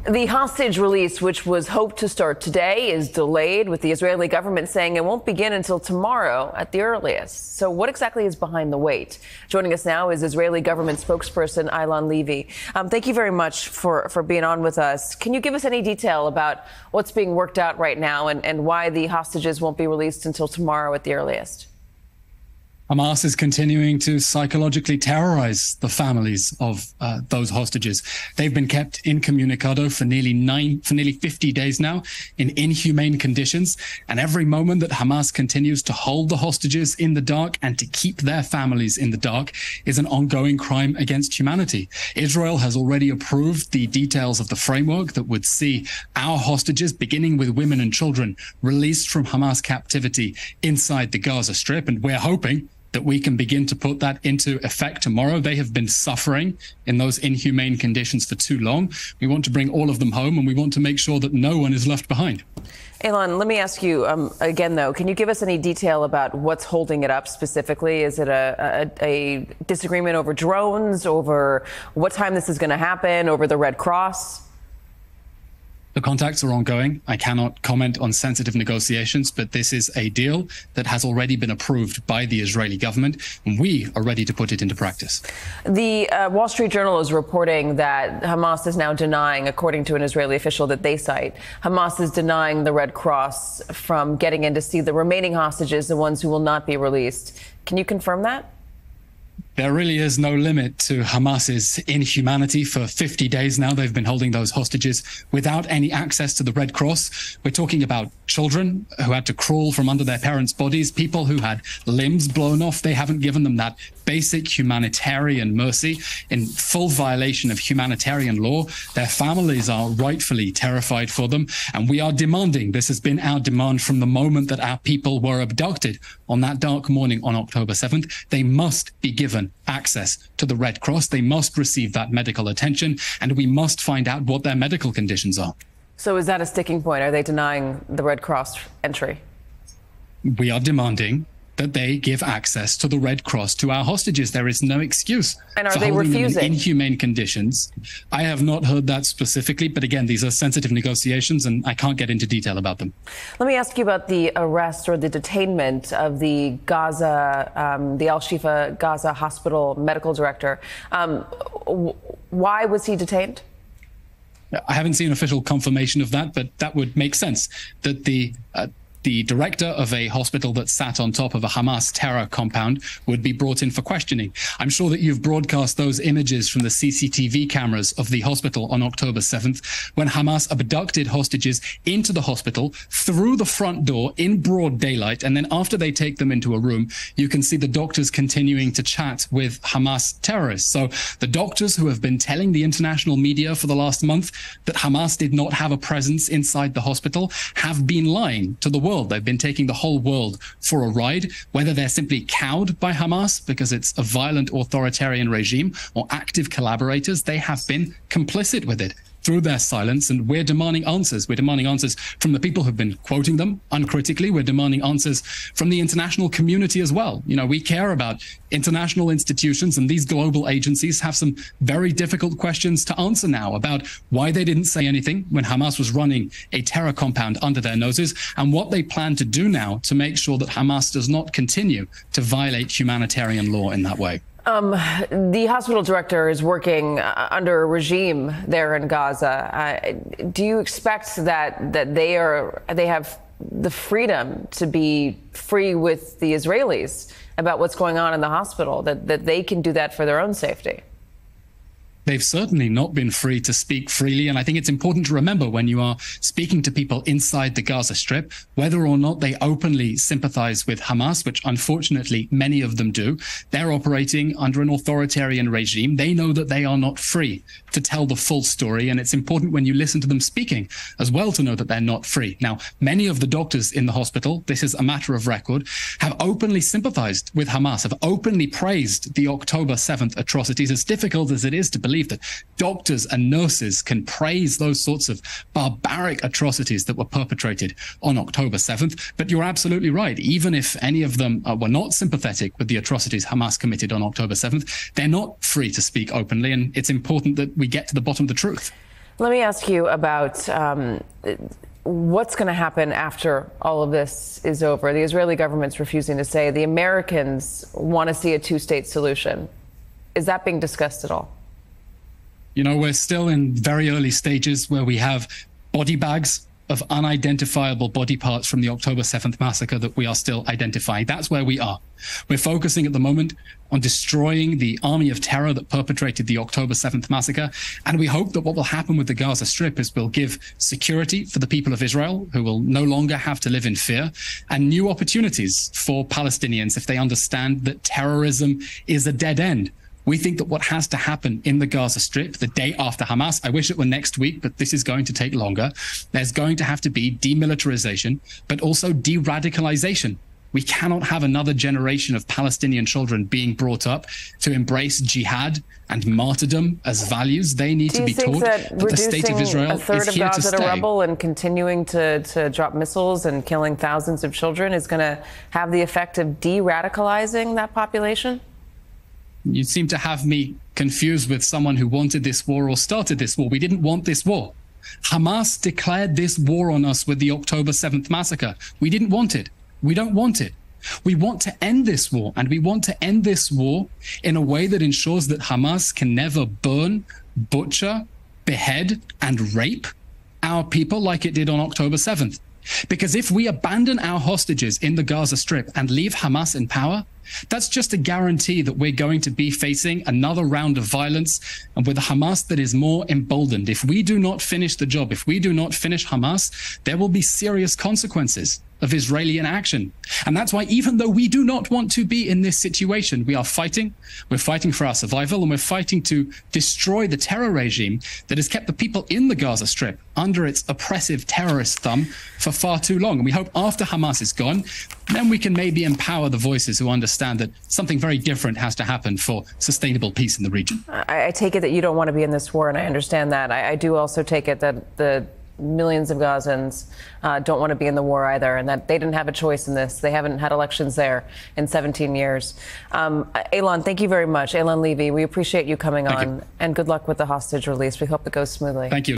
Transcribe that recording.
The hostage release, which was hoped to start today, is delayed, with the Israeli government saying it won't begin until tomorrow at the earliest. So what exactly is behind the wait? Joining us now is Israeli government spokesperson Eylon Levy. Thank you very much for being on with us. Can you give us any detail about what's being worked out right now and why the hostages won't be released until tomorrow at the earliest? Hamas is continuing to psychologically terrorize the families of those hostages. They've been kept incommunicado for nearly 50 days now in inhumane conditions. And every moment that Hamas continues to hold the hostages in the dark and to keep their families in the dark is an ongoing crime against humanity. Israel has already approved the details of the framework that would see our hostages, beginning with women and children, released from Hamas captivity inside the Gaza Strip. And we're hoping that we can begin to put that into effect tomorrow. They have been suffering in those inhumane conditions for too long. We want to bring all of them home, and we want to make sure that no one is left behind. Eylon, let me ask you again, though, can you give us any detail about what's holding it up specifically? Is it a disagreement over drones, over what time this is going to happen, over the Red Cross? The contacts are ongoing. I cannot comment on sensitive negotiations, but this is a deal that has already been approved by the Israeli government, and we are ready to put it into practice. The Wall Street Journal is reporting that Hamas is now denying, according to an Israeli official that they cite, Hamas is denying the Red Cross from getting in to see the remaining hostages, the ones who will not be released. Can you confirm that? There really is no limit to Hamas's inhumanity. For 50 days now, they've been holding those hostages without any access to the Red Cross. We're talking about children who had to crawl from under their parents' bodies, people who had limbs blown off. They haven't given them that basic humanitarian mercy. In full violation of humanitarian law, their families are rightfully terrified for them. And we are demanding, this has been our demand from the moment that our people were abducted on that dark morning on October 7th. They must be given access to the Red Cross. They must receive that medical attention, and we must find out what their medical conditions are. So is that a sticking point? Are they denying the Red Cross entry? We are demanding that they give access to the Red Cross to our hostages. There is no excuse and are for they holding refusing? them in inhumane conditions. I have not heard that specifically, but again, these are sensitive negotiations and I can't get into detail about them. Let me ask you about the arrest or the detainment of the Gaza, the Al-Shifa Gaza Hospital medical director. Why was he detained? I haven't seen official confirmation of that, but that would make sense that the director of a hospital that sat on top of a Hamas terror compound would be brought in for questioning. I'm sure that you've broadcast those images from the CCTV cameras of the hospital on October 7th, when Hamas abducted hostages into the hospital through the front door in broad daylight. And then after they take them into a room, you can see the doctors continuing to chat with Hamas terrorists. So the doctors who have been telling the international media for the last month that Hamas did not have a presence inside the hospital have been lying to the world. They've been taking the whole world for a ride, whether they're simply cowed by Hamas because it's a violent authoritarian regime or active collaborators. They have been complicit with it through their silence, and we're demanding answers. We're demanding answers from the people who've been quoting them uncritically. We're demanding answers from the international community as well. You know, we care about international institutions, and these global agencies have some very difficult questions to answer now about why they didn't say anything when Hamas was running a terror compound under their noses, and what they plan to do now to make sure that Hamas does not continue to violate humanitarian law in that way. The hospital director is working under a regime there in Gaza. Do you expect that they have the freedom to be free with the Israelis about what's going on in the hospital, that they can do that for their own safety? They've certainly not been free to speak freely. And I think it's important to remember when you are speaking to people inside the Gaza Strip, whether or not they openly sympathize with Hamas, which unfortunately many of them do, they're operating under an authoritarian regime. They know that they are not free to tell the full story. And it's important when you listen to them speaking as well to know that they're not free. Now, many of the doctors in the hospital, this is a matter of record, have openly sympathized with Hamas, have openly praised the October 7th atrocities, as difficult as it is to believe that doctors and nurses can praise those sorts of barbaric atrocities that were perpetrated on October 7th. But you're absolutely right. Even if any of them were not sympathetic with the atrocities Hamas committed on October 7th, they're not free to speak openly. And it's important that we get to the bottom of the truth. Let me ask you about what's going to happen after all of this is over. The Israeli government's refusing to say. The Americans want to see a two-state solution. Is that being discussed at all? You know, we're still in very early stages where we have body bags of unidentifiable body parts from the October 7th massacre that we are still identifying. That's where we are. We're focusing at the moment on destroying the army of terror that perpetrated the October 7th massacre. And we hope that what will happen with the Gaza Strip is we'll give security for the people of Israel, who will no longer have to live in fear, and new opportunities for Palestinians if they understand that terrorism is a dead end. We think that what has to happen in the Gaza Strip the day after Hamas, I wish it were next week, but this is going to take longer. There's going to have to be demilitarization, but also de-radicalization. We cannot have another generation of Palestinian children being brought up to embrace jihad and martyrdom as values. They need to be taught that the state of Israel is here to stay. A third of Gaza to rubble and continuing to drop missiles and killing thousands of children is going to have the effect of de-radicalizing that population? You seem to have me confused with someone who wanted this war or started this war. We didn't want this war. Hamas declared this war on us with the October 7th massacre. We didn't want it. We don't want it. We want to end this war, and we want to end this war in a way that ensures that Hamas can never burn, butcher, behead, and rape our people like it did on October 7th. Because if we abandon our hostages in the Gaza Strip and leave Hamas in power, that's just a guarantee that we're going to be facing another round of violence, and with a Hamas that is more emboldened. If we do not finish the job, if we do not finish Hamas, there will be serious consequences of Israeli inaction. And that's why, even though we do not want to be in this situation, we are fighting. We're fighting for our survival, and we're fighting to destroy the terror regime that has kept the people in the Gaza Strip under its oppressive terrorist thumb for far too long. And we hope after Hamas is gone, then we can maybe empower the voices who understand that something very different has to happen for sustainable peace in the region. I take it that you don't want to be in this war, and I understand that. I do also take it that the millions of Gazans don't want to be in the war either, and that they didn't have a choice in this. They haven't had elections there in 17 years. Eylon, thank you very much. Eylon Levy, we appreciate you coming on, and good luck with the hostage release. We hope it goes smoothly. Thank you.